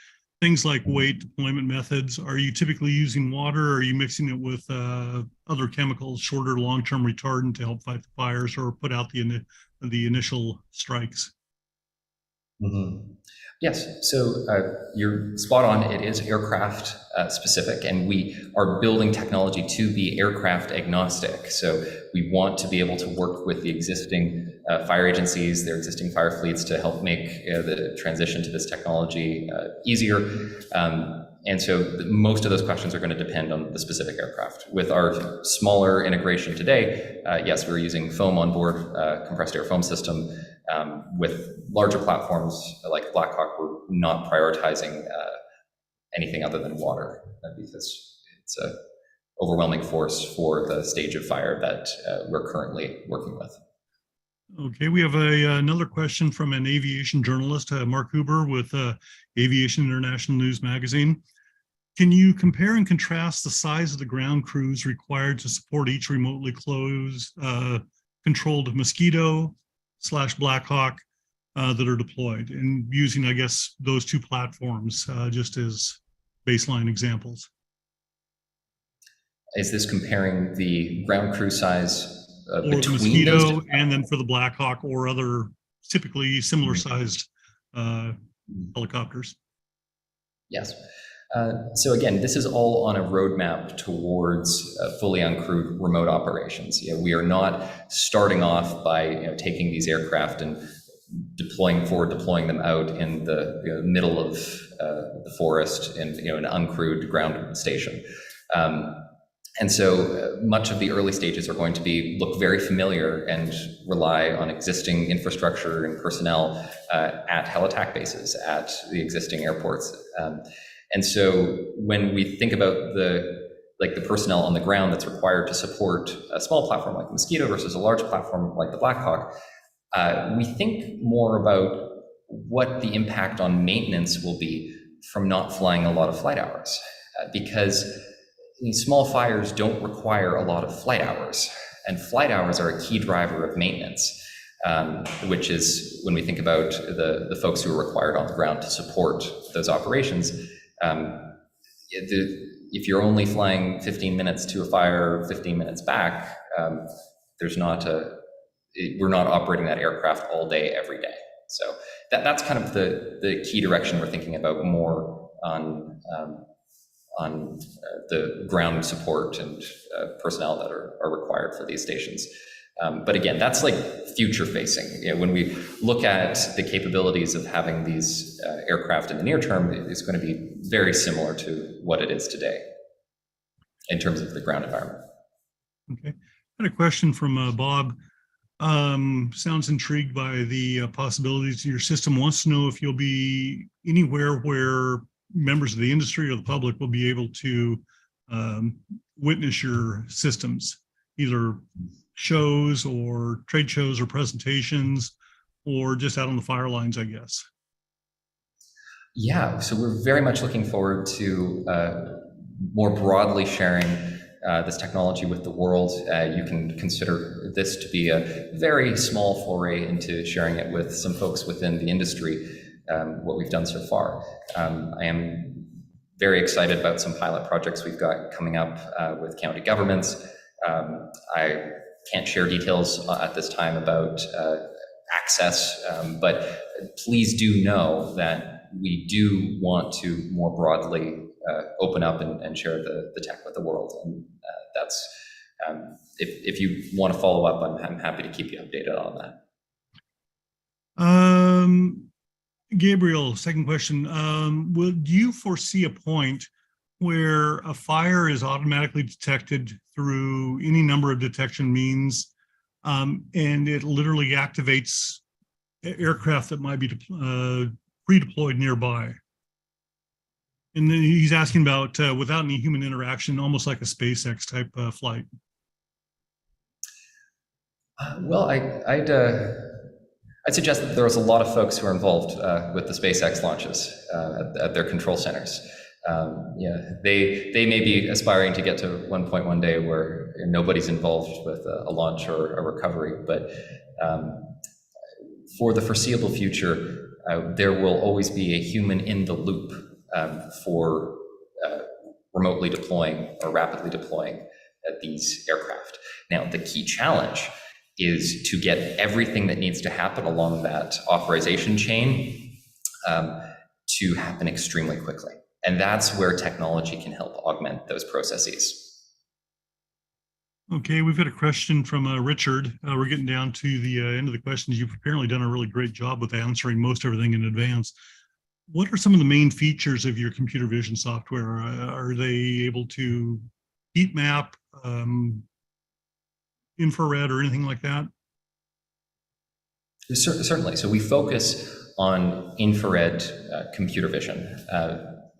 Things like weight, deployment methods. Are you typically using water, or are you mixing it with other chemicals, shorter long-term retardant to help fight the fires or put out the initial strikes? Mm-hmm. Yes, so you're spot on. It is aircraft specific, and we are building technology to be aircraft agnostic. So we want to be able to work with the existing fire agencies, their existing fire fleets, to help make the transition to this technology easier. And so most of those questions are going to depend on the specific aircraft. With our smaller integration today, yes, we're using foam on board, compressed air foam system. With larger platforms like Blackhawk, we're not prioritizing anything other than water because it's an overwhelming force for the stage of fire that we're currently working with. Okay, we have another question from an aviation journalist, Mark Huber with Aviation International News Magazine. Can you compare and contrast the size of the ground crews required to support each remotely controlled Mosquito/Blackhawk that are deployed, and using, I guess, those two platforms just as baseline examples? Is this comparing the ground crew size or between the Mosquito those two? and then for the Blackhawk or other typically similar sized helicopters? Yes. So again, this is all on a roadmap towards fully uncrewed remote operations. We are not starting off by taking these aircraft and deploying them out in the middle of the forest in an uncrewed ground station. And so much of the early stages are going to look very familiar and rely on existing infrastructure and personnel at helitack bases, at the existing airports. And so when we think about the personnel on the ground that's required to support a small platform like the Mosquito versus a large platform like the Blackhawk, we think more about what the impact on maintenance will be from not flying a lot of flight hours. Because these small fires don't require a lot of flight hours, and flight hours are a key driver of maintenance, which is when we think about the folks who are required on the ground to support those operations. If you're only flying 15 minutes to a fire, 15 minutes back, we're not operating that aircraft all day, every day. So that's kind of the key direction we're thinking about, more on the ground support and personnel that are required for these stations. But again, that's like future facing. When we look at the capabilities of having these aircraft in the near term, it's going to be very similar to what it is today in terms of the ground environment. Okay. I had a question from Bob. Sounds intrigued by the possibilities. Your system wants to know if you'll be anywhere where members of the industry or the public will be able to witness your systems, either shows or trade shows or presentations, or just out on the fire lines, I guess. Yeah, so we're very much looking forward to more broadly sharing this technology with the world. You can consider this to be a very small foray into sharing it with some folks within the industry, what we've done so far. I am very excited about some pilot projects we've got coming up with county governments. I can't share details at this time about access, but please do know that we do want to more broadly open up and share the tech with the world. And that's, if you want to follow up, I'm happy to keep you updated on that. Gabriel, second question. Do you foresee a point where a fire is automatically detected through any number of detection means, and it literally activates aircraft that might be pre-deployed nearby? And then he's asking about without any human interaction, almost like a SpaceX type flight. Well, I'd suggest that there was a lot of folks who are involved with the SpaceX launches at their control centers. They may be aspiring to get to one point one day where nobody's involved with a launch or a recovery, but for the foreseeable future, there will always be a human in the loop for remotely deploying or rapidly deploying these aircraft. Now, the key challenge is to get everything that needs to happen along that authorization chain to happen extremely quickly. And that's where technology can help augment those processes. Okay, we've got a question from Richard. We're getting down to the end of the questions. You've apparently done a really great job with answering most everything in advance. What are some of the main features of your computer vision software? Are they able to heat map, infrared, or anything like that? Certainly. So we focus on infrared computer vision.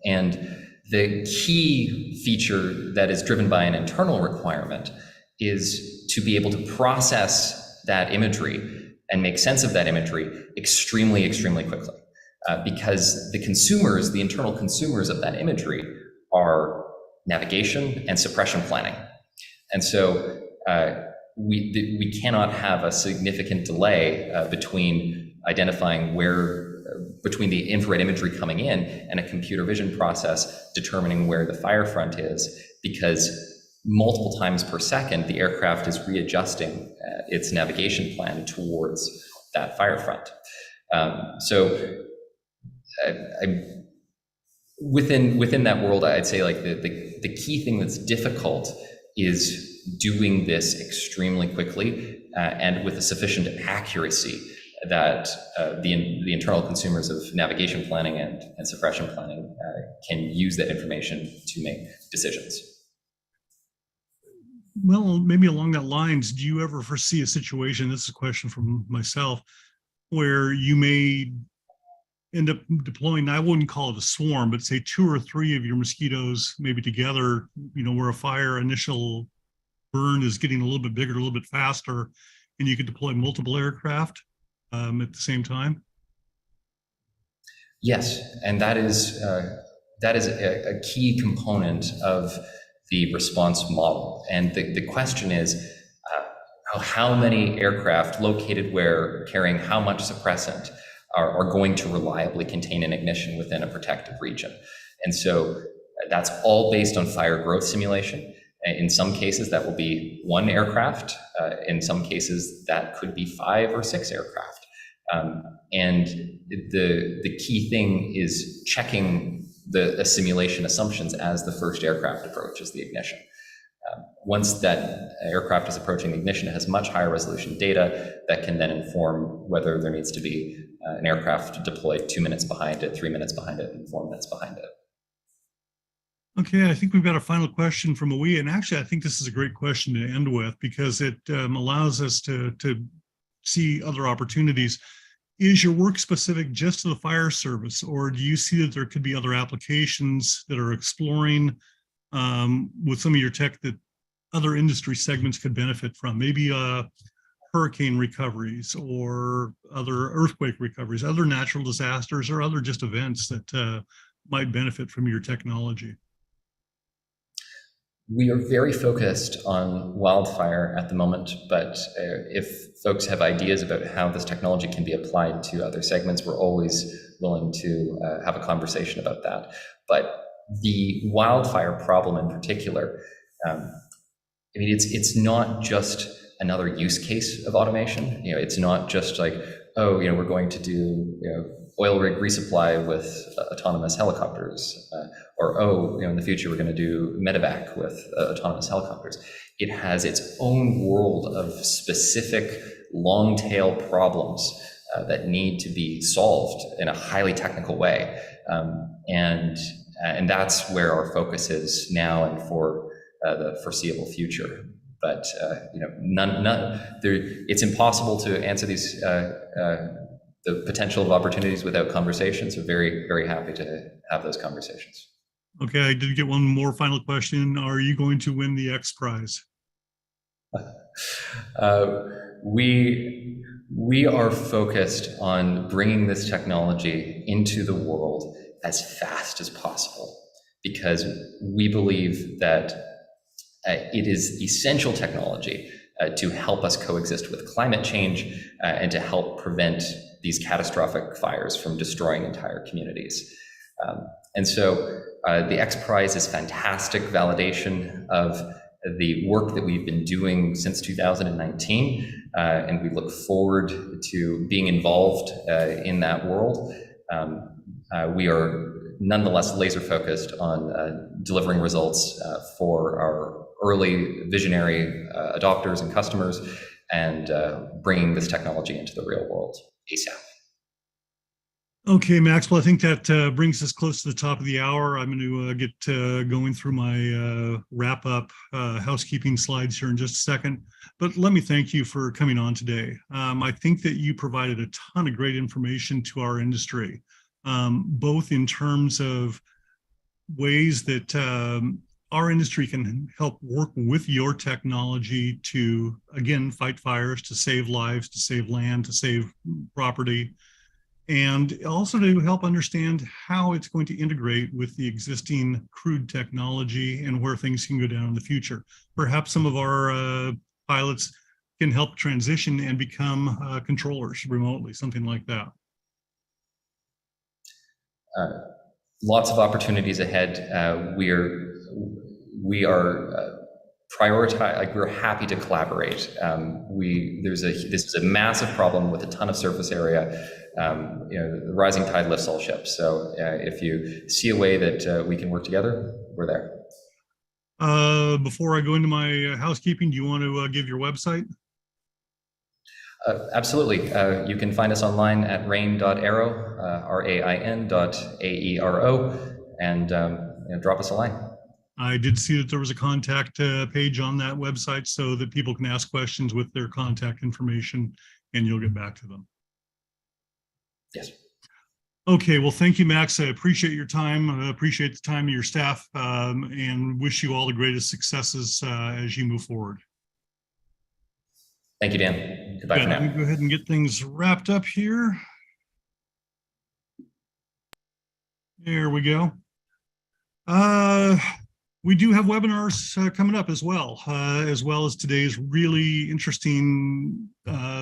And the key feature that is driven by an internal requirement is to be able to process that imagery and make sense of that imagery extremely, extremely quickly. Because the consumers, the internal consumers of that imagery, are navigation and suppression planning. And so we cannot have a significant delay between identifying between the infrared imagery coming in and a computer vision process determining where the fire front is, because multiple times per second, the aircraft is readjusting its navigation plan towards that fire front. Within that world, I'd say like the key thing that's difficult is doing this extremely quickly and with a sufficient accuracy that the internal consumers of navigation planning and suppression planning can use that information to make decisions. Well, maybe along that lines, do you ever foresee a situation, this is a question from myself, where you may end up deploying, I wouldn't call it a swarm, but say 2 or 3 of your mosquitoes maybe together, where a fire initial burn is getting a little bit bigger, a little bit faster, and you could deploy multiple aircraft at the same time? Yes, and that is a key component of the response model. And the question is, how many aircraft located where, carrying how much suppressant, are going to reliably contain an ignition within a protected region. And so that's all based on fire growth simulation. In some cases, that will be one aircraft. In some cases, that could be 5 or 6 aircraft. And the key thing is checking the simulation assumptions as the first aircraft approaches the ignition. Once that aircraft is approaching ignition, it has much higher resolution data that can then inform whether there needs to be an aircraft deployed 2 minutes behind it, 3 minutes behind it, and 4 minutes behind it. Okay, I think we've got a final question from Awi, and actually I think this is a great question to end with because it allows us to see other opportunities. Is your work specific just to the fire service, or do you see that there could be other applications that are exploring with some of your tech that other industry segments could benefit from? Maybe hurricane recoveries or other earthquake recoveries, other natural disasters, or other just events that might benefit from your technology? We are very focused on wildfire at the moment, but if folks have ideas about how this technology can be applied to other segments, we're always willing to have a conversation about that. But the wildfire problem in particular, I mean, it's not just another use case of automation. You know, it's not just like, oh, you know, we're going to do, you know, oil rig resupply with autonomous helicopters, or, oh, you know, in the future we're going to do medevac with autonomous helicopters. It has its own world of specific long tail problems that need to be solved in a highly technical way. And that's where our focus is now and for the foreseeable future. But you know, it's impossible to answer these the potential of opportunities without conversations. So very, very happy to have those conversations. Okay, I did get one more final question. Are you going to win the X Prize? We are focused on bringing this technology into the world as fast as possible, because we believe that it is essential technology to help us coexist with climate change and to help prevent these catastrophic fires from destroying entire communities. And so the X Prize is fantastic validation of the work that we've been doing since 2019, and we look forward to being involved in that world. We are nonetheless laser focused on delivering results for our early visionary adopters and customers, and bringing this technology into the real world ASAP. Okay, Maxwell, I think that brings us close to the top of the hour. I'm going to get going through my wrap-up housekeeping slides here in just a second. But let me thank you for coming on today. I think that you provided a ton of great information to our industry, both in terms of ways that our industry can help work with your technology to, again, fight fires, to save lives, to save land, to save property, and also to help understand how it's going to integrate with the existing crude technology and where things can go down in the future. Perhaps some of our pilots can help transition and become controllers remotely, something like that. Lots of opportunities ahead. We are prioritize. Like, we're happy to collaborate. This is a massive problem with a ton of surface area. You know, the rising tide lifts all ships. So if you see a way that we can work together, we're there. Before I go into my housekeeping, do you want to give your website? Absolutely. You can find us online at rain.aero, RAIN.AERO, and drop us a line. I did see that there was a contact page on that website so that people can ask questions with their contact information, and you'll get back to them. Yes. Okay, well, thank you, Max. I appreciate your time. I appreciate the time of your staff, and wish you all the greatest successes as you move forward. Thank you, Dan. Goodbye for now. Let me go ahead and get things wrapped up here. There we go. We do have webinars coming up as well as today's really interesting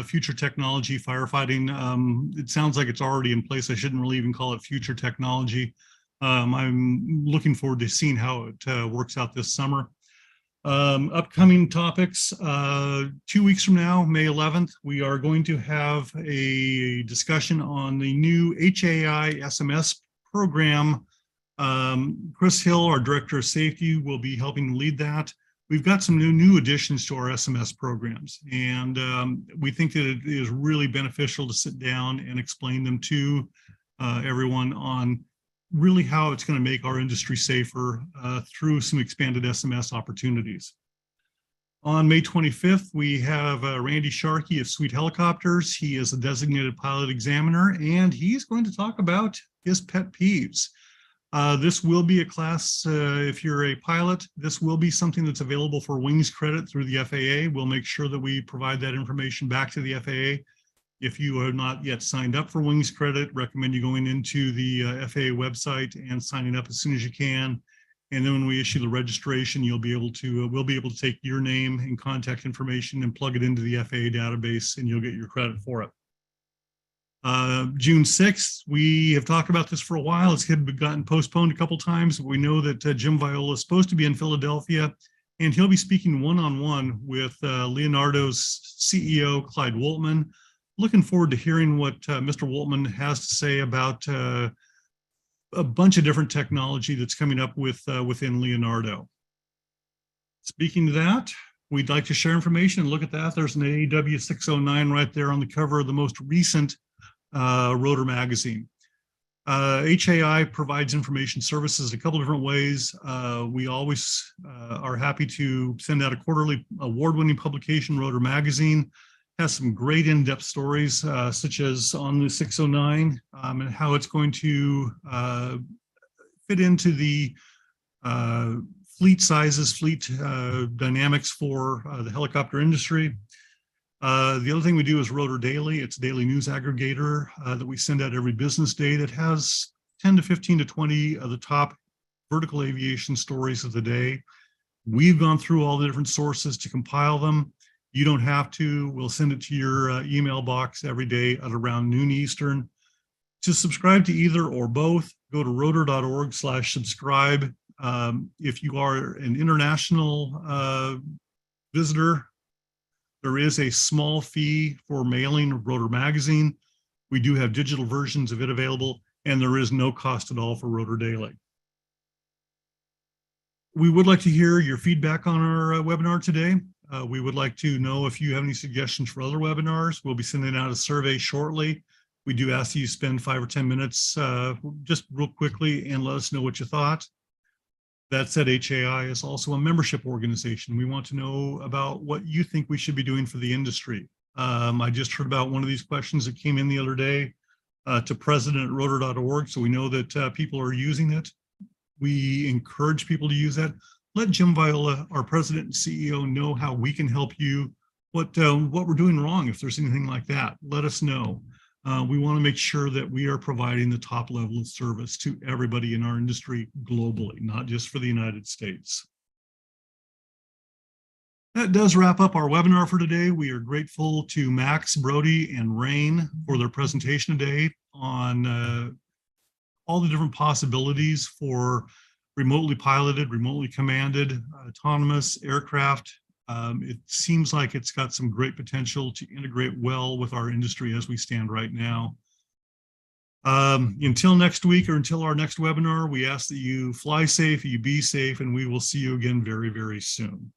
future technology firefighting. It sounds like it's already in place. I shouldn't really even call it future technology. I'm looking forward to seeing how it works out this summer. Upcoming topics, 2 weeks from now, May 11th, we are going to have a discussion on the new HAI SMS program. Chris Hill, our Director of Safety, will be helping lead that. We've got some new additions to our SMS programs, and we think that it is really beneficial to sit down and explain them to everyone on really how it's going to make our industry safer through some expanded SMS opportunities. On May 25th, we have Randy Sharkey of Sweet Helicopters. He is a designated pilot examiner, and he's going to talk about his pet peeves. This will be a class, if you're a pilot, this will be something that's available for wings credit through the FAA. We'll make sure that we provide that information back to the FAA. If you are not yet signed up for wings credit, recommend you going into the FAA website and signing up as soon as you can. And then when we issue the registration, you'll be able to, we'll be able to take your name and contact information and plug it into the FAA database, and you'll get your credit for it. June 6th, we have talked about this for a while. It's gotten postponed a couple times, but we know that Jim Viola is supposed to be in Philadelphia, and he'll be speaking one-on-one with Leonardo's CEO, Clyde Woltman. Looking forward to hearing what Mr. Woltman has to say about a bunch of different technology that's coming up within Leonardo. Speaking of that, we'd like to share information and look at that. There's an AEW 609 right there on the cover of the most recent Rotor magazine. HAI provides information services a couple different ways. We always are happy to send out a quarterly award-winning publication. Rotor magazine has some great in-depth stories, such as on the 609 and how it's going to fit into the fleet sizes, fleet dynamics for the helicopter industry. The other thing we do is Rotor Daily. It's a daily news aggregator that we send out every business day that has 10 to 15 to 20 of the top vertical aviation stories of the day. We've gone through all the different sources to compile them. You don't have to. We'll send it to your email box every day at around noon Eastern. To subscribe to either or both, go to rotor.org/subscribe. If you are an international visitor, there is a small fee for mailing Rotor magazine. We do have digital versions of it available, and there is no cost at all for Rotor Daily. We would like to hear your feedback on our webinar today. We would like to know if you have any suggestions for other webinars. We'll be sending out a survey shortly. We do ask that you spend 5 or 10 minutes just real quickly and let us know what you thought. That said, HAI is also a membership organization. We want to know about what you think we should be doing for the industry. I just heard about one of these questions that came in the other day to president@rotor.org, so we know that people are using it. We encourage people to use that. Let Jim Viola, our president and CEO, know how we can help you, what we're doing wrong. If there's anything like that, let us know. We want to make sure that we are providing the top level of service to everybody in our industry globally, not just for the United States. That does wrap up our webinar for today. We are grateful to Max, Brodie, and Rain for their presentation today on all the different possibilities for remotely piloted, remotely commanded, autonomous aircraft. It seems like it's got some great potential to integrate well with our industry as we stand right now. Until next week or until our next webinar, we ask that you fly safe, you be safe, and we will see you again very, very soon.